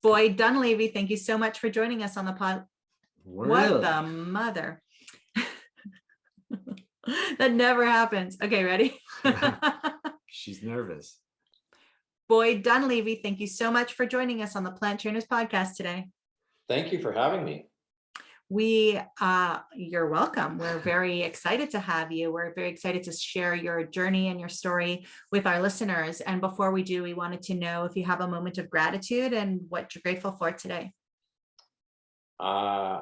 Boyd Dunleavey, thank you so much for joining us on the pod. What the mother? That never happens. Okay, ready? She's nervous. Boyd Dunleavey, thank you so much for joining us on the Plant Trainers podcast today. Thank you for having me. You're welcome. We're very excited to have you. We're very excited to share your journey and your story with our listeners. And before we do, we wanted to know if you have a moment of gratitude and what you're grateful for today. I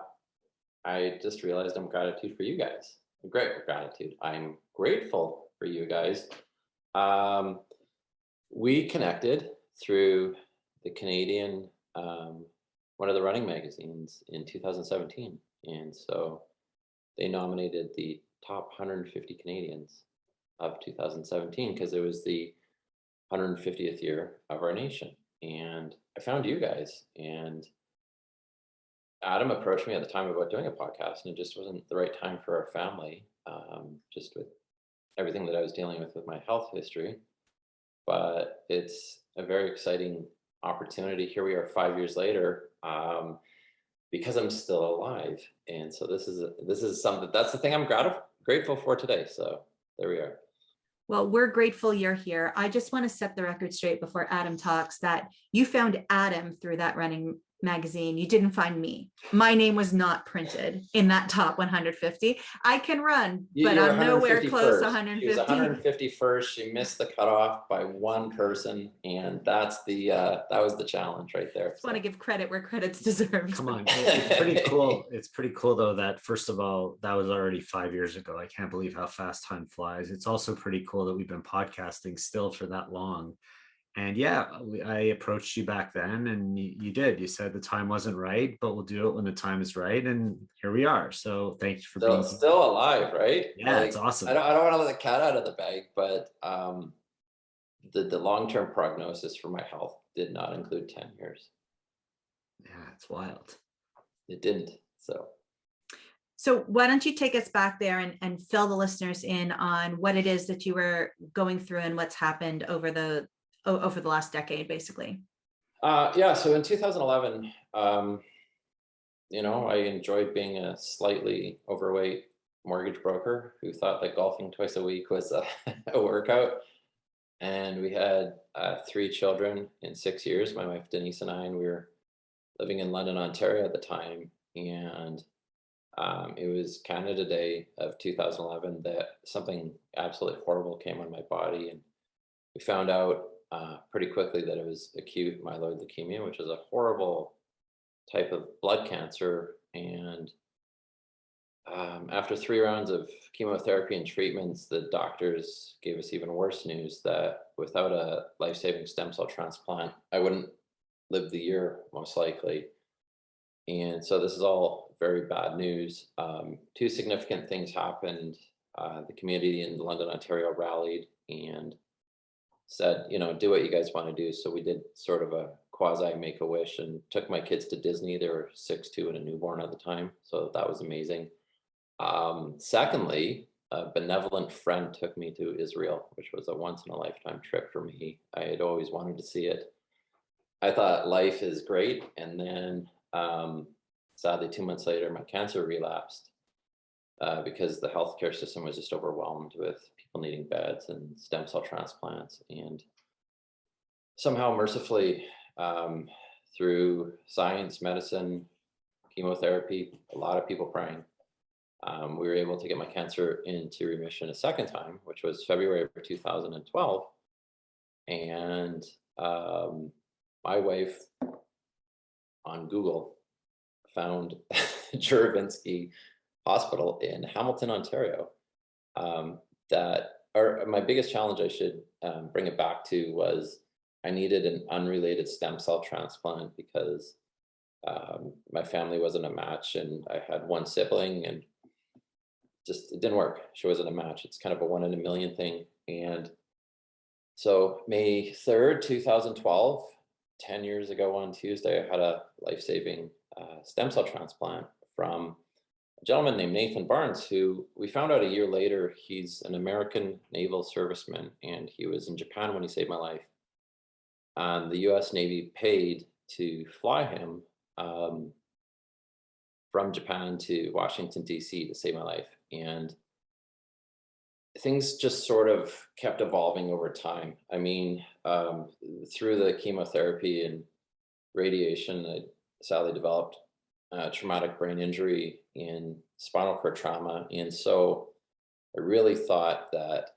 just realized I'm gratitude for you guys. I'm gratitude. I'm grateful for you guys. We connected through the Canadian, one of the running magazines in 2017. And so they nominated the top 150 Canadians of 2017 because it was the 150th year of our nation. And I found you guys, and Adam approached me at the time about doing a podcast, and it just wasn't the right time for our family, just with everything that I was dealing with my health history. But it's a very exciting opportunity. Here we are 5 years later, because I'm still alive. And so this is something, that's the thing I'm grateful for today. So there we are. Well, we're grateful you're here. I just want to set the record straight before Adam talks that you found Adam through that running magazine. You didn't find me. My name was not printed in that top 150. I can run, but I'm nowhere close to 150. She was 151st. She missed the cutoff by one person, and that's that was the challenge right there. I just want to give credit where credit's deserved. Come on, it's pretty cool. It's pretty cool though that first of all, that was already 5 years ago. I can't believe how fast time flies. It's also pretty cool that we've been podcasting still for that long. And yeah, I approached you back then, and you did. You said the time wasn't right, but we'll do it when the time is right. And here we are. So thank you for being still alive, right? Yeah, it's awesome. I don't want to let the cat out of the bag, but the long-term prognosis for my health did not include 10 years. Yeah, it's wild. It didn't. So why don't you take us back there and fill the listeners in on what it is that you were going through and what's happened over the last decade, basically. So in 2011, I enjoyed being a slightly overweight mortgage broker who thought that golfing twice a week was a workout. And we had 3 children in 6 years, my wife Denise and I, and we were living in London, Ontario at the time. And it was Canada Day of 2011 that something absolutely horrible came on my body. And we found out pretty quickly that it was acute myeloid leukemia, which is a horrible type of blood cancer. And after 3 rounds of chemotherapy and treatments, the doctors gave us even worse news that without a life-saving stem cell transplant, I wouldn't live the year, most likely. And so this is all very bad news. 2 significant things happened. The community in London, Ontario rallied and said, do what you guys want to do. So we did sort of a quasi make-a-wish and took my kids to Disney. They were 6, 2, and a newborn at the time. So that was amazing. Secondly, a benevolent friend took me to Israel, which was a once-in-a-lifetime trip for me. I had always wanted to see it. I thought life is great. And then sadly, 2 months later, my cancer relapsed because the healthcare system was just overwhelmed with people needing beds and stem cell transplants. And somehow, mercifully, through science, medicine, chemotherapy, a lot of people praying, we were able to get my cancer into remission a second time, which was February of 2012. And my wife on Google found Juravinsky Hospital in Hamilton, Ontario. My biggest challenge, I should bring it back to, was I needed an unrelated stem cell transplant because my family wasn't a match, and I had one sibling, and just it didn't work. She wasn't a match. It's kind of a 1 in a million thing. And so May 3rd, 2012, 10 years ago on Tuesday, I had a life-saving stem cell transplant from a gentleman named Nathan Barnes, who we found out a year later, he's an American naval serviceman, and he was in Japan when he saved my life. The US Navy paid to fly him from Japan to Washington, D.C. to save my life. And things just sort of kept evolving over time. I mean, through the chemotherapy and radiation, I sadly developed traumatic brain injury and spinal cord trauma. And so I really thought that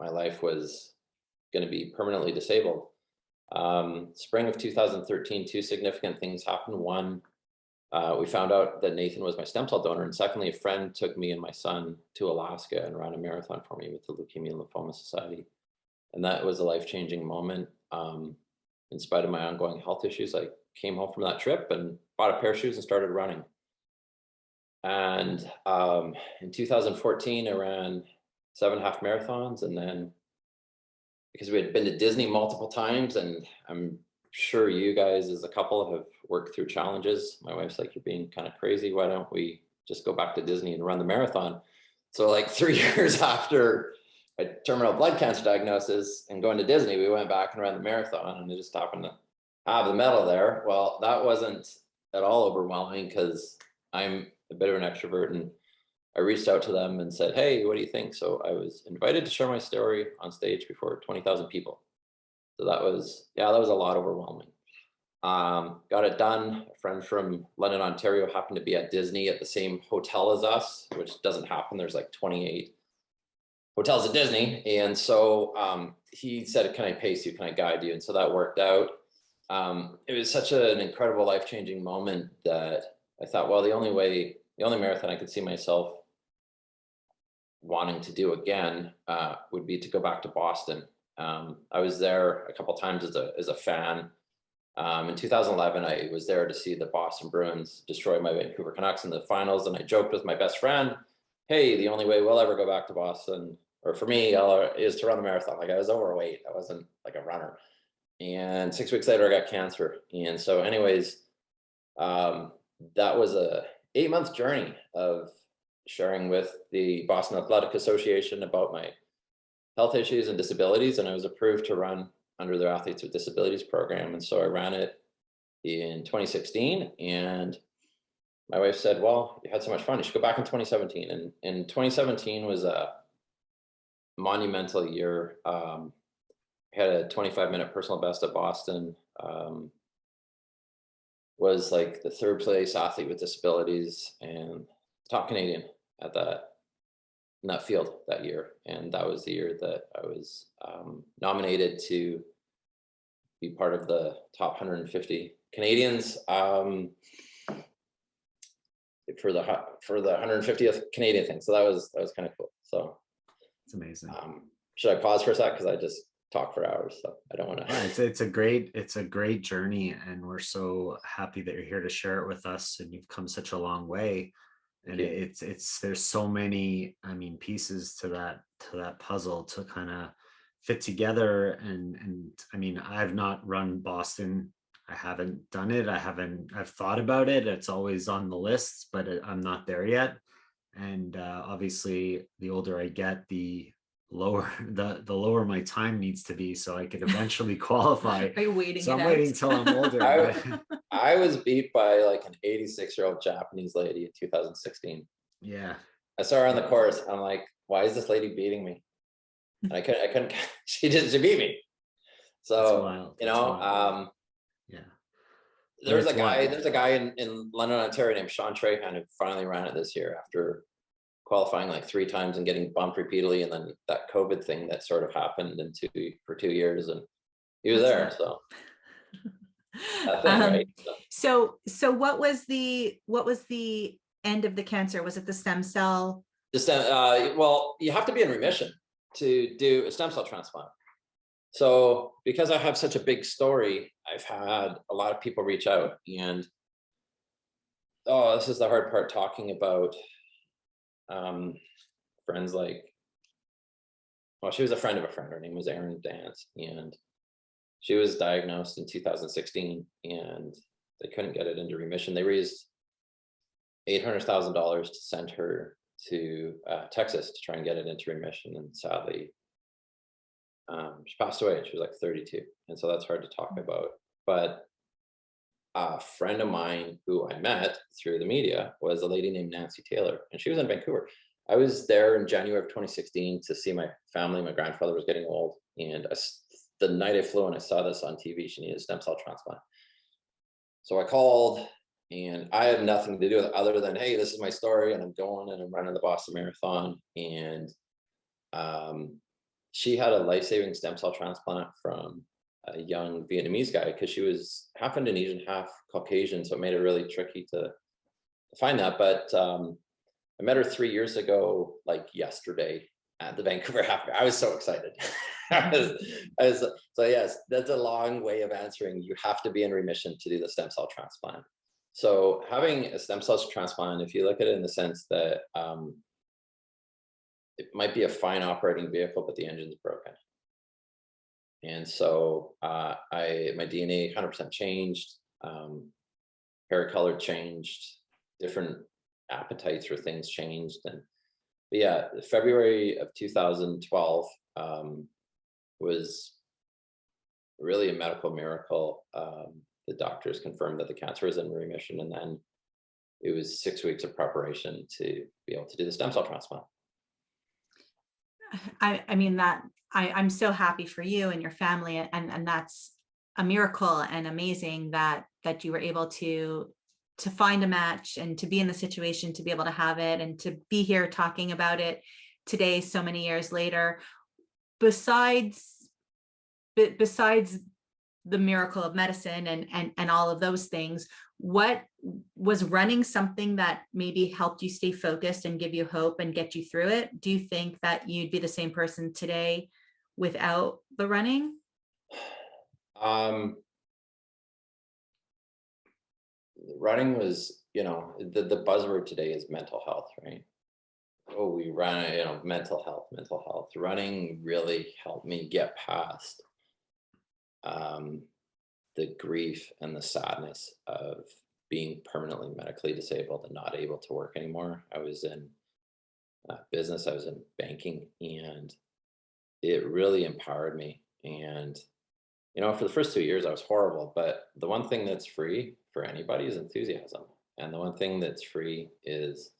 my life was going to be permanently disabled. Spring of 2013, two significant things happened. One, we found out that Nathan was my stem cell donor. And secondly, a friend took me and my son to Alaska and ran a marathon for me with the Leukemia and Lymphoma Society. And that was a life-changing moment. In spite of my ongoing health issues, I came home from that trip and bought a pair of shoes and started running. And in 2014, I ran 7 half marathons. And then because we had been to Disney multiple times, and I'm sure you guys as a couple have worked through challenges. My wife's like, you're being kind of crazy. Why don't we just go back to Disney and run the marathon? So like 3 years after a terminal blood cancer diagnosis and going to Disney, we went back and ran the marathon, and it just happened to have the medal there. Well, that wasn't at all overwhelming because I'm a bit of an extrovert, and I reached out to them and said, hey, what do you think? So I was invited to share my story on stage before 20,000 people. So that was a lot overwhelming. Got it done. A friend from London, Ontario happened to be at Disney at the same hotel as us, which doesn't happen. There's like 28 hotels at Disney. And so he said, can I pace you? Can I guide you? And so that worked out. It was such an incredible life-changing moment that I thought, well, the only marathon I could see myself wanting to do again would be to go back to Boston. I was there a couple times as a fan. In 2011, I was there to see the Boston Bruins destroy my Vancouver Canucks in the finals, and I joked with my best friend, hey, the only way we'll ever go back to Boston, or for me, is to run the marathon. Like, I was overweight. I wasn't like a runner. And 6 weeks later, I got cancer. And so anyways, that was a 8-month journey of sharing with the Boston Athletic Association about my health issues and disabilities. And I was approved to run under their Athletes with Disabilities program. And so I ran it in 2016. And my wife said, well, you had so much fun, you should go back in 2017. And in 2017 was a monumental year. I had a 25-minute personal best at Boston. Was like the 3rd place athlete with disabilities and top Canadian in that field that year. And that was the year that I was nominated to be part of the top 150 Canadians for the 150th Canadian thing. So that was kind of cool. So It's amazing. Should I pause for a sec? Because I just talk for hours, so I don't want to. It's a great journey, and we're so happy that you're here to share it with us. And you've come such a long way. And there's so many, pieces to that puzzle to kind of fit together. And I mean, I've not run Boston. I haven't done it. I've thought about it. It's always on the list, but I'm not there yet. And obviously the older I get, the lower my time needs to be so I could eventually qualify. Are you waiting? So I'm waiting till I'm older. I was beat by like an 86-year-old Japanese lady in 2016. Yeah. I saw her on the course. I'm like, why is this lady beating me? And I couldn't, she beat me. So, yeah. There's a guy in London, Ontario named Sean Trahan who finally ran it this year after qualifying like 3 times and getting bumped repeatedly. And then that COVID thing that sort of happened for 2 years, and he was there. So. Right? So what was the end of the cancer? Was it the stem cell? Well, you have to be in remission to do a stem cell transplant. So because I have such a big story, I've had a lot of people reach out, and this is the hard part, talking about friends like, well, she was a friend of a friend. Her name was Erin Dance, and she was diagnosed in 2016, and they couldn't get it into remission. They raised $800,000 to send her to Texas to try and get it into remission. And sadly, she passed away. She was like 32. And so that's hard to talk about. But a friend of mine who I met through the media was a lady named Nancy Taylor, and she was in Vancouver. I was there in January of 2016 to see my family. My grandfather was getting old, and the night I flew and I saw this on TV, she needed a stem cell transplant. So I called, and I had nothing to do with it other than, hey, this is my story, and I'm going and I'm running the Boston Marathon. And she had a life-saving stem cell transplant from a young Vietnamese guy, because she was half Indonesian, half Caucasian, so it made it really tricky to find that. But I met her 3 years ago, like yesterday, at the Vancouver Half. I was so excited. So yes, that's a long way of answering. You have to be in remission to do the stem cell transplant. So having a stem cell transplant, if you look at it in the sense that it might be a fine operating vehicle, but the engine's broken. And so my DNA 100% changed, hair color changed, different appetites for things changed. And but yeah, February of 2012 was really a medical miracle. The doctors confirmed that the cancer was in remission, and then it was 6 weeks of preparation to be able to do the stem cell transplant. I mean, that I'm so happy for you and your family, and that's a miracle and amazing that you were able to find a match and to be in the situation to be able to have it and to be here talking about it today, so many years later. Besides the miracle of medicine and all of those things, what was running something that maybe helped you stay focused and give you hope and get you through it? Do you think that you'd be the same person today without the running? Running was, the buzzword today is mental health, right? Oh, we run, mental health. Running really helped me get past the grief and the sadness of being permanently medically disabled and not able to work anymore. I was in business, I was in banking, and it really empowered me. And, for the first 2 years, I was horrible, but the one thing that's free for anybody is enthusiasm. And the one thing that's free is,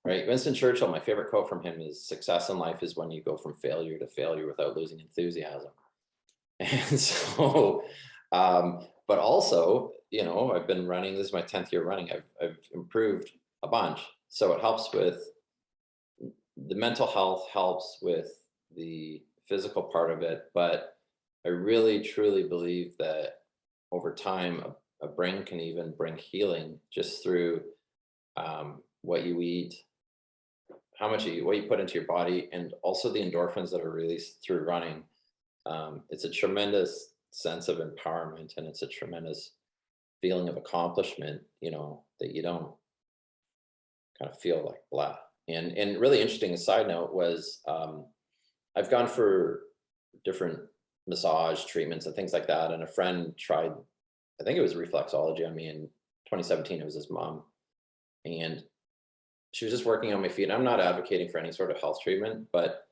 right, Winston Churchill, my favorite quote from him is, success in life is when you go from failure to failure without losing enthusiasm. And so, but also, I've been running, this is my 10th year running. I've improved a bunch. So it helps with the mental health, helps with the physical part of it. But I really, truly believe that over time, a brain can even bring healing just through what you eat, how much what you put into your body, and also the endorphins that are released through running. It's a tremendous sense of empowerment, and it's a tremendous feeling of accomplishment, that you don't kind of feel like blah. And really interesting, side note was, I've gone for different massage treatments and things like that. And a friend tried, I think it was reflexology on me in 2017. It was his mom. And she was just working on my feet. I'm not advocating for any sort of health treatment, but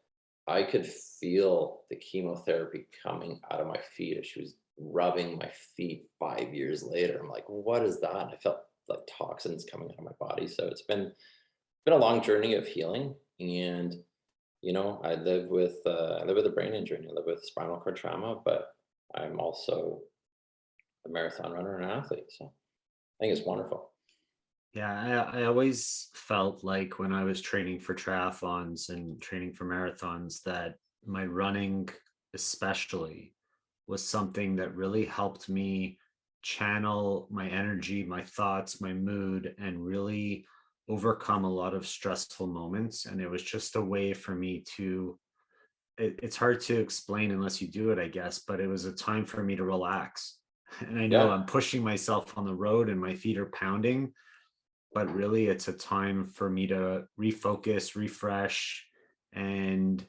I could feel the chemotherapy coming out of my feet as she was rubbing my feet 5 years later. I'm like, what is that? I felt like toxins coming out of my body. So it's been a long journey of healing. And, I live with a brain injury, and I live with spinal cord trauma, but I'm also a marathon runner and an athlete. So I think it's wonderful. Yeah, I always felt like when I was training for triathlons and training for marathons that my running especially was something that really helped me channel my energy, my thoughts, my mood, and really overcome a lot of stressful moments. And it was just a way for me to, it's hard to explain unless you do it, I guess, but it was a time for me to relax. And I know I'm pushing myself on the road and my feet are pounding, but really it's a time for me to refocus, refresh, and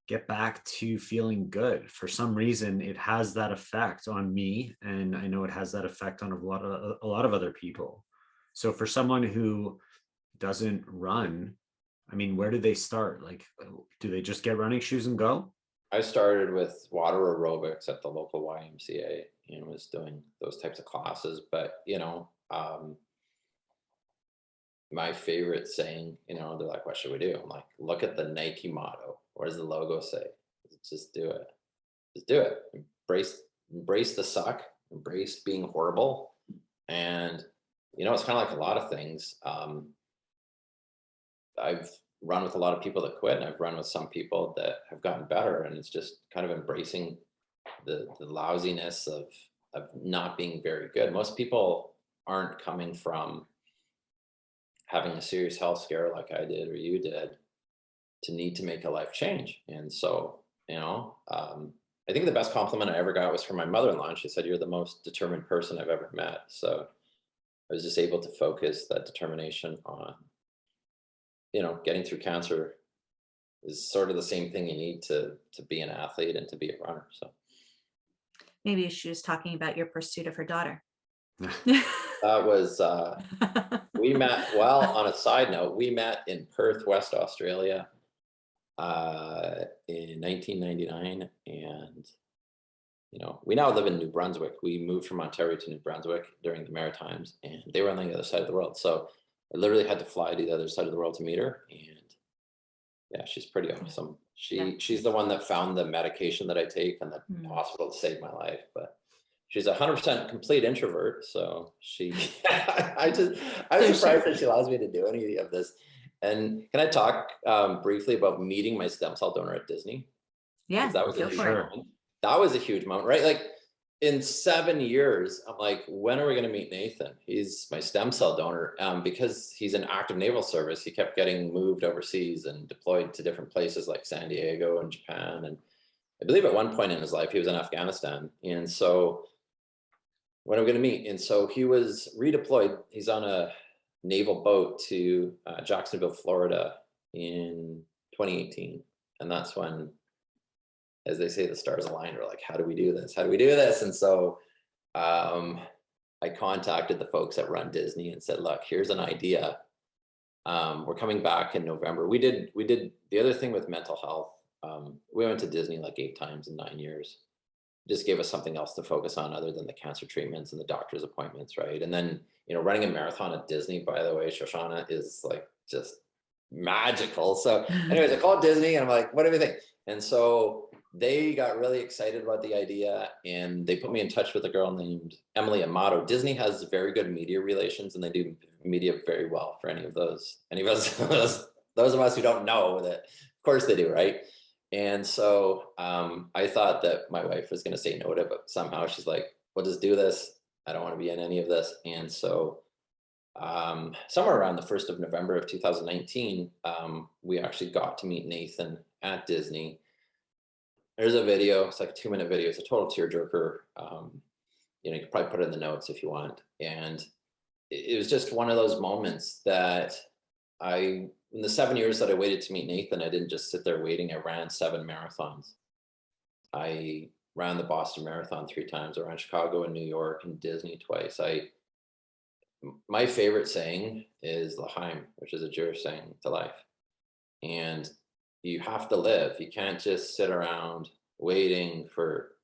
get back to feeling good. For some reason, it has that effect on me, and I know it has that effect on a lot of other people. So for someone who doesn't run, I mean, where do they start? Like, do they just get running shoes and go? I started with water aerobics at the local YMCA, and was doing those types of classes. But, my favorite saying, they're like, what should we do? I'm like, look at the Nike motto. What does the logo say? Just do it. Just do it. Embrace the suck, embrace being horrible. And, it's kind of like a lot of things. I've run with a lot of people that quit, and I've run with some people that have gotten better. And it's just kind of embracing the lousiness of not being very good. Most people aren't coming from having a serious health scare like I did or you did to need to make a life change. And so, I think the best compliment I ever got was from my mother-in-law. And she said, "You're the most determined person I've ever met." So I was just able to focus that determination on, getting through cancer is sort of the same thing you need to be an athlete and to be a runner. So Maybe she was talking about your pursuit of her daughter. that was, we met, well, on a side note, we met in Perth, West Australia, in 1999. And, we now live in New Brunswick. We moved from Ontario to New Brunswick during the Maritimes, and they were on the other side of the world. So I literally had to fly to the other side of the world to meet her. And yeah, she's pretty awesome. She's the one that found the medication that I take in the hospital to save my life. But she's 100% complete introvert. So I'm surprised that she allows me to do any of this. And can I talk briefly about meeting my stem cell donor at Disney? Yeah, That was go for it. that was a huge moment, right? Like in 7 years, I'm like, when are we going to meet Nathan? He's my stem cell donor. Because he's in active naval service, he kept getting moved overseas and deployed to different places like San Diego and Japan. And I believe at one point in his life, he was in Afghanistan. And so when are we going to meet? And so he was redeployed. He's on a naval boat to Jacksonville, Florida in 2018. And that's when, as they say, the stars aligned. We're like, how do we do this? How do we do this? And so I contacted the folks that run Disney and said, look, here's an idea. We're coming back in November. We did the other thing with mental health. We went to Disney like 8 times in 9 years. Just gave us something else to focus on other than the cancer treatments and the doctor's appointments, right? And then, running a marathon at Disney, by the way, Shoshana, is like just magical. So anyways, I called Disney and I'm like, what do you think? And so they got really excited about the idea, and they put me in touch with a girl named Emily Amato. Disney has very good media relations, and they do media very well for any of us, those of us who don't know that, of course they do, right? And so I thought that my wife was going to say no to it, but somehow she's like, we'll just do this. I don't want to be in any of this. And so somewhere around the 1st of November of 2019, we actually got to meet Nathan at Disney. There's a video. It's like a 2-minute video. It's a total tearjerker. You can probably put it in the notes if you want. And it was just one of those moments that in the 7 years that I waited to meet Nathan, I didn't just sit there waiting. I ran 7 marathons. I ran the Boston Marathon 3 times. I ran Chicago and New York and Disney twice. My favorite saying is L'chaim, which is a Jewish saying to life. And you have to live. You can't just sit around waiting for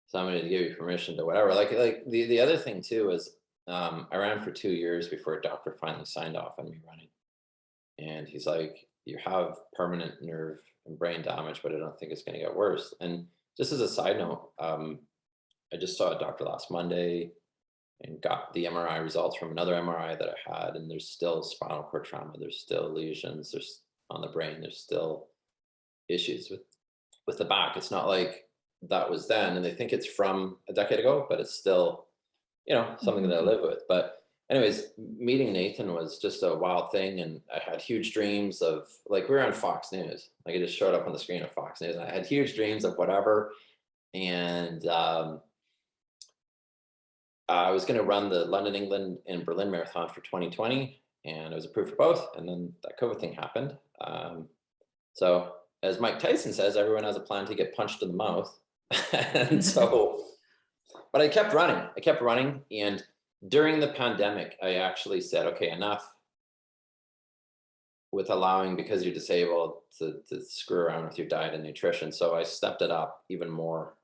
somebody to give you permission to whatever. Like the other thing too is I ran for 2 years before a doctor finally signed off on me running. And he's like, you have permanent nerve and brain damage, but I don't think it's going to get worse. And just as a side note, I just saw a doctor last Monday and got the MRI results from another MRI that I had. And there's still spinal cord trauma. There's still lesions. There's on the brain. There's still issues with the back. It's not like that was then. And they think it's from a decade ago, but it's still, something that I live with. But anyways, meeting Nathan was just a wild thing. And I had huge dreams of, like, we were on Fox News. Like, it just showed up on the screen of Fox News. And I had huge dreams of whatever. And I was going to run the London, England and Berlin Marathon for 2020. And I was approved for both. And then that COVID thing happened. So as Mike Tyson says, everyone has a plan to get punched in the mouth. And so, but I kept running. And during the pandemic, I actually said, okay, enough with allowing, because you're disabled, to screw around with your diet and nutrition. So I stepped it up even more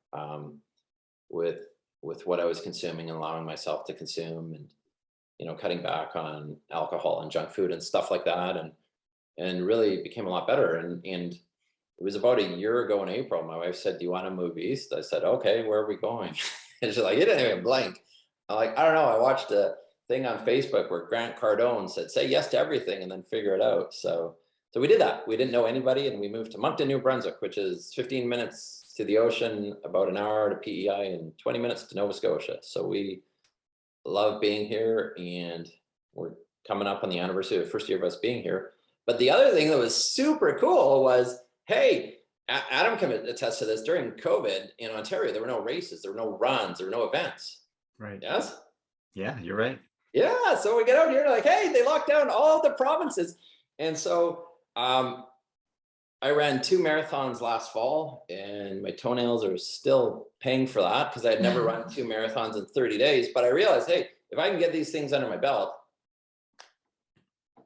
with with what I was consuming and allowing myself to consume, and cutting back on alcohol and junk food and stuff like that, and really became a lot better. And it was about a year ago in April. My wife said, "Do you want to move east?" I said, "Okay, where are we going?" And she's like, "You didn't even blink." I'm like, "I don't know. I watched a thing on Facebook where Grant Cardone said, 'Say yes to everything and then figure it out.'" So we did that. We didn't know anybody, and we moved to Moncton, New Brunswick, which is 15 minutes to the ocean, about an hour to PEI, and 20 minutes to Nova Scotia. So we love being here, and we're coming up on the anniversary of the first year of us being here. But the other thing that was super cool was, hey, Adam can attest to this. During COVID in Ontario, there were no races, there were no runs, there were no events. Right. Yes. Yeah, you're right. Yeah. So we get out here like, hey, they locked down all the provinces, and so I ran 2 marathons last fall, and my toenails are still paying for that because I had never run 2 marathons in 30 days. But I realized, hey, if I can get these things under my belt,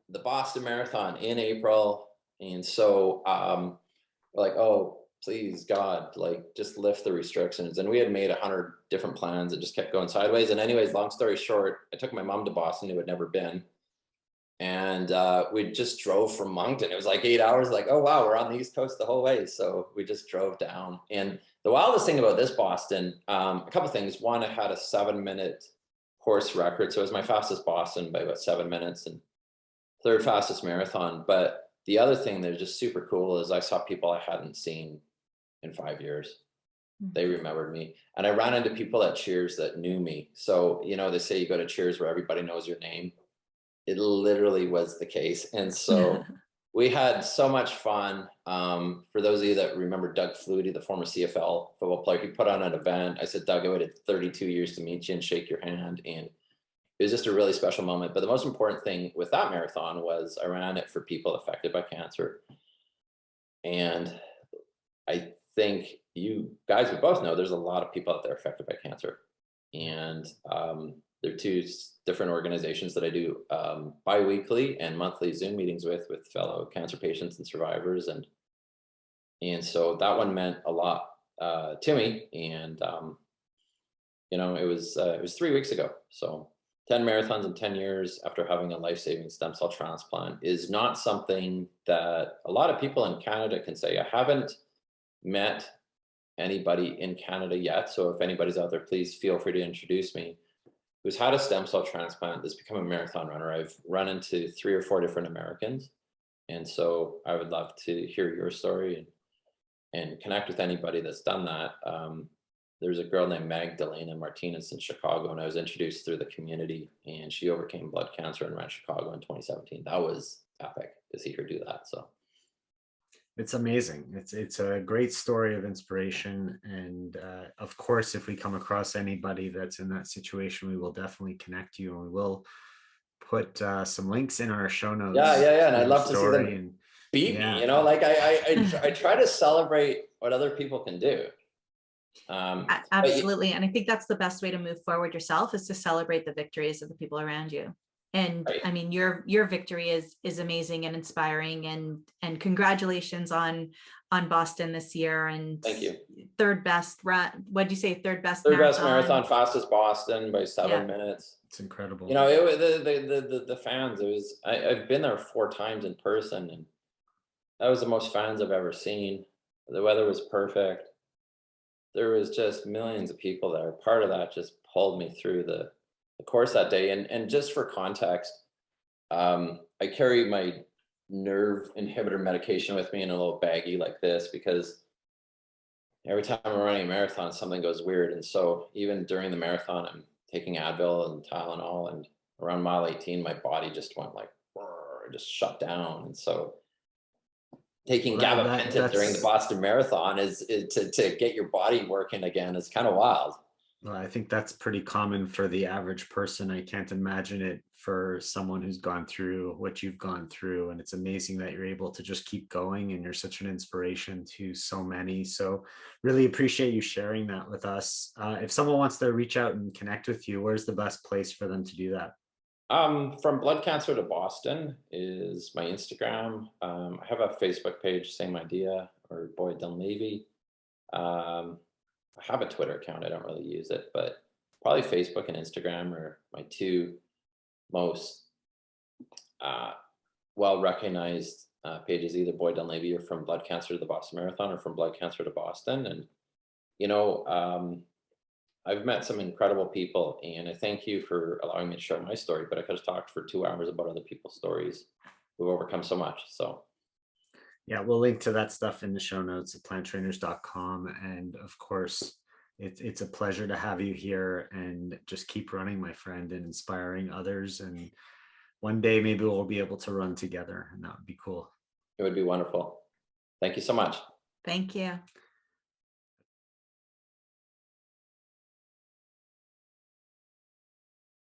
the Boston Marathon in April. And so we're like, oh, please, God, like just lift the restrictions. And we had made 100 different plans that just kept going sideways. And anyways, long story short, I took my mom to Boston, who had never been. And we just drove from Moncton. It was like 8 hours, like, oh, wow, we're on the East Coast the whole way. So we just drove down. And the wildest thing about this Boston, a couple things. One, I had a 7-minute course record. So it was my fastest Boston by about 7 minutes, and 3rd fastest marathon. But the other thing that was just super cool is I saw people I hadn't seen in 5 years. They remembered me. And I ran into people at Cheers that knew me. So, they say you go to Cheers where everybody knows your name. It literally was the case. And so we had so much fun. For those of you that remember Doug Flutie, the former CFL football player, he put on an event. I said, "Doug, I waited 32 years to meet you and shake your hand." And it was just a really special moment. But the most important thing with that marathon was I ran it for people affected by cancer. And I think you guys would both know there's a lot of people out there affected by cancer. And there are 2 different organizations that I do bi-weekly and monthly Zoom meetings with fellow cancer patients and survivors. And so that one meant a lot to me. And, it was 3 weeks ago. So 10 marathons in 10 years after having a life-saving stem cell transplant is not something that a lot of people in Canada can say. I haven't met anybody in Canada yet. So if anybody's out there, please feel free to introduce me, who's had a stem cell transplant, that's become a marathon runner. I've run into 3 or 4 different Americans. And so I would love to hear your story and connect with anybody that's done that. There's a girl named Magdalena Martinez in Chicago, and I was introduced through the community, and she overcame blood cancer and ran Chicago in 2017. That was epic to see her do that. So it's amazing. It's a great story of inspiration. And of course, if we come across anybody that's in that situation, we will definitely connect you, and we will put some links in our show notes. Yeah. And I'd love to see them beat me, like I try to celebrate what other people can do. Absolutely. And I think that's the best way to move forward yourself, is to celebrate the victories of the people around you. And right. I mean, your victory is amazing and inspiring, and congratulations on Boston this year. And thank you. 3rd best run. What'd you say? 3rd best marathon, fastest Boston by 7 minutes. It's incredible. The fans, I've been there 4 times in person, and that was the most fans I've ever seen. The weather was perfect. There was just millions of people there. Part of that just pulled me through the course that day. And just for context, I carry my nerve inhibitor medication with me in a little baggie like this, because every time I'm running a marathon, something goes weird. And so even during the marathon, I'm taking Advil and Tylenol, and around mile 18, my body just went like, just shut down. And so taking gabapentin during the Boston Marathon is to get your body working again is kind of wild. Well, I think that's pretty common for the average person. I can't imagine it for someone who's gone through what you've gone through. And it's amazing that you're able to just keep going, and you're such an inspiration to so many. So really appreciate you sharing that with us. If someone wants to reach out and connect with you, where's the best place for them to do that? From blood cancer to Boston is my Instagram. I have a Facebook page, same idea, or boy Dunleavey. I have a Twitter account. I don't really use it, but probably Facebook and Instagram are my two most well recognized pages, either Boy Dunleavey or From Blood Cancer to the Boston Marathon or From Blood Cancer to Boston. And, you know, I've met some incredible people, and I thank you for allowing me to share my story, but I could have talked for 2 hours about other people's stories who've overcome so much. So Yeah, we'll link to that stuff in the show notes at planttrainers.com. And of course, it's a pleasure to have you here, and just keep running, my friend, and inspiring others. And one day maybe we'll be able to run together, and that would be cool. it would be wonderful. Thank you so much. Thank you.